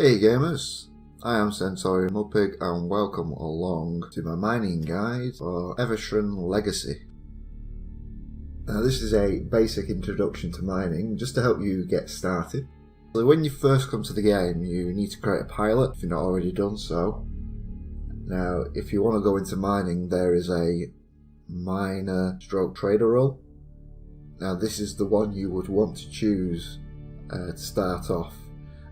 Hey gamers, I am centaurianmudpig and welcome along to my mining guide for Evochron Legacy. Now this is a basic introduction to mining just to help you get started. So when you first come to the game you need to create a pilot if you're not already done so. Now if you want to go into mining there is a miner stroke trader role. Now this is the one you would want to choose to start off,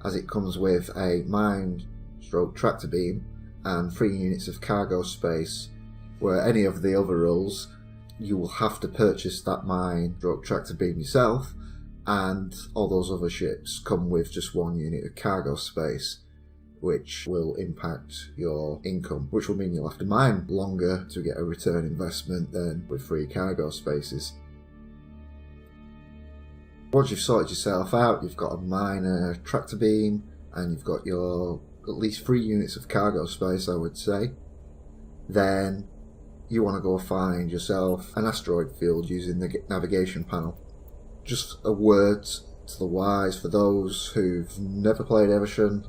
as it comes with a mine stroke tractor beam and 3 units of cargo space, where any of the other roles you will have to purchase that mine stroke tractor beam yourself, and all those other ships come with just 1 unit of cargo space, which will impact your income, which will mean you'll have to mine longer to get a return investment than with 3 cargo spaces. Once you've sorted yourself out, you've got a miner tractor beam and you've got your at least 3 units of cargo space, I would say, then you want to go find yourself an asteroid field using the navigation panel. Just a word to the wise for those who've never played Evochron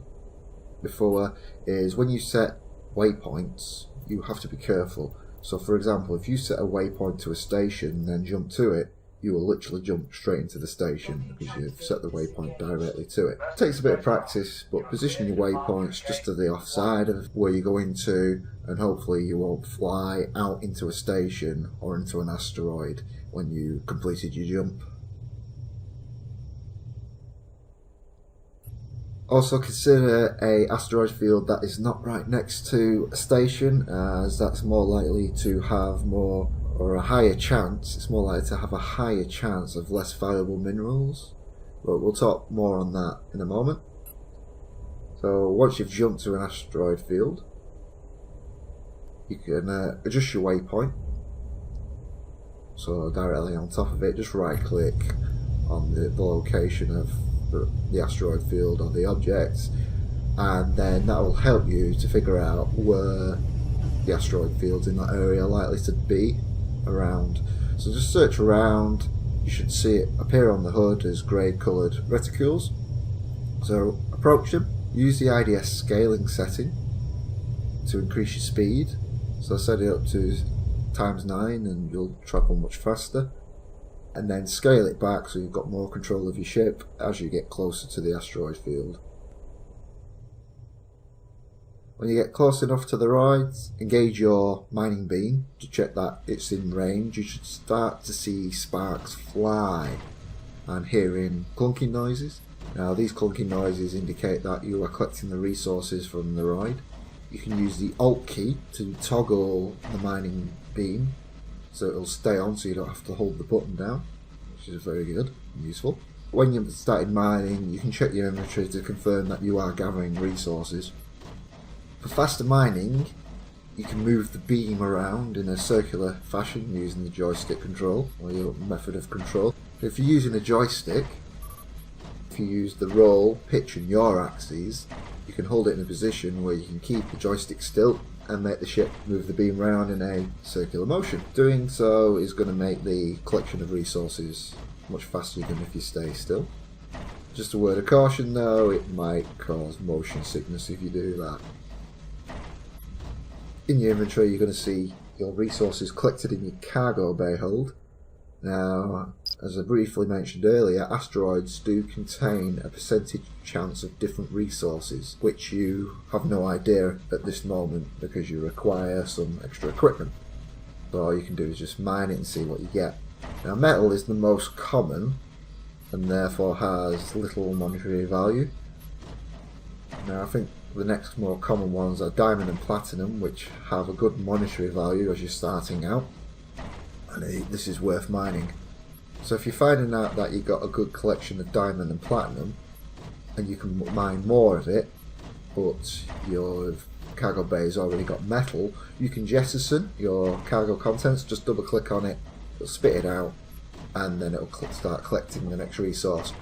before is when you set waypoints you have to be careful. So for example, if you set a waypoint to a station and then jump to it, you will literally jump straight into the station because you've set the waypoint directly to it. It takes a bit of practice, but position your waypoints just to the offside of where you're going to, and hopefully you won't fly out into a station or into an asteroid when you completed your jump. Also consider a asteroid field that is not right next to a station, as that's more likely to have a higher chance of less valuable minerals, but we'll talk more on that in a moment. So once you've jumped to an asteroid field, you can adjust your waypoint, so directly on top of it just right click on the location of the asteroid field or the object, and then that will help you to figure out where the asteroid fields in that area are likely to be around. So just search around, you should see it appear on the hood as grey coloured reticules. So approach them, use the IDS scaling setting to increase your speed, so set it up to ×9 and you'll travel much faster, and then scale it back so you've got more control of your ship as you get closer to the asteroid field. When you get close enough to the right, engage your mining beam to check that it's in range. You should start to see sparks fly and hearing clunking noises. Now these clunking noises indicate that you are collecting the resources from the ride. You can use the Alt key to toggle the mining beam so it'll stay on, so you don't have to hold the button down, which is very good and useful. When you've started mining, you can check your inventory to confirm that you are gathering resources. For faster mining, you can move the beam around in a circular fashion using the joystick control, or your method of control. If you're using a joystick, if you use the roll, pitch and yaw axes, you can hold it in a position where you can keep the joystick still and make the ship move the beam around in a circular motion. Doing so is going to make the collection of resources much faster than if you stay still. Just a word of caution though, it might cause motion sickness if you do that. In your inventory you're going to see your resources collected in your cargo bay hold. Now, as I briefly mentioned earlier, asteroids do contain a percentage chance of different resources, which you have no idea at this moment because you require some extra equipment. So all you can do is just mine it and see what you get. Now metal is the most common and therefore has little monetary value. Now I think the next more common ones are diamond and platinum, which have a good monetary value as you're starting out, and this is worth mining. So if you're finding out that you've got a good collection of diamond and platinum and you can mine more of it, but your cargo bay's already got metal, you can jettison your cargo contents, just double click on it, it'll spit it out, and then it'll start collecting the next resource.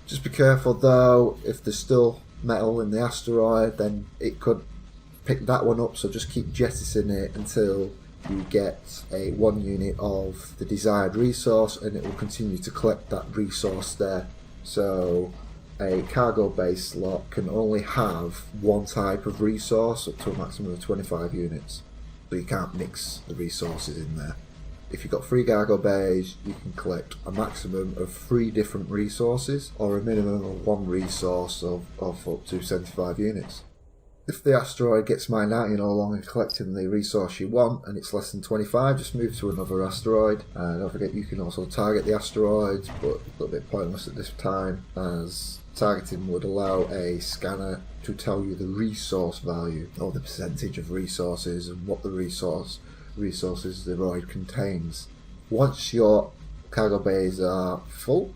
Just be careful though, if there's still metal in the asteroid then it could pick that one up, so just keep jettisoning it until you get a 1 unit of the desired resource and it will continue to collect that resource there. So a cargo bay slot can only have one type of resource up to a maximum of 25 units. So you can't mix the resources in there. If you've got 3 cargo bays, you can collect a maximum of 3 different resources, or a minimum of 1 resource of up to 75 units. If the asteroid gets mined out, you're no longer collecting the resource you want, and it's less than 25, just move to another asteroid. Don't forget you can also target the asteroids, but a little bit pointless at this time, as targeting would allow a scanner to tell you the resource value, or the percentage of resources, and what the resources the void contains. Once your cargo bays are full,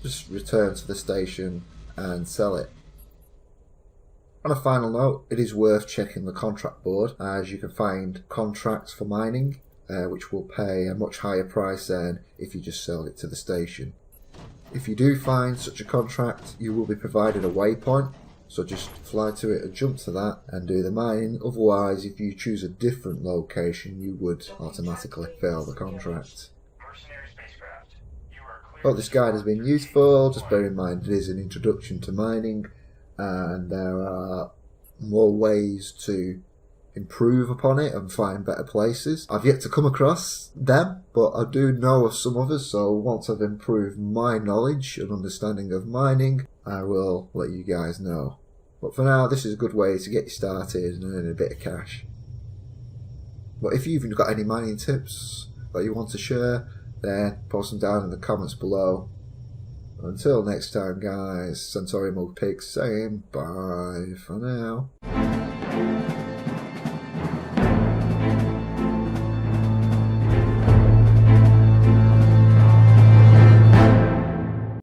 just return to the station and sell it. On a final note, it is worth checking the contract board, as you can find contracts for mining which will pay a much higher price than if you just sell it to the station. If you do find such a contract, you will be provided a waypoint, so just fly to it and jump to that and do the mining. Otherwise, if you choose a different location, you would automatically fail the contract. Hope this guide has been useful. Just bear in mind it is an introduction to mining, and there are more ways to improve upon it and find better places. I've yet to come across them, but I do know of some others, so once I've improved my knowledge and understanding of mining, I will let you guys know. But for now, this is a good way to get you started and earn a bit of cash. But if you've got any mining tips that you want to share, then post them down in the comments below. Until next time, guys, centaurianmudpig saying bye for now.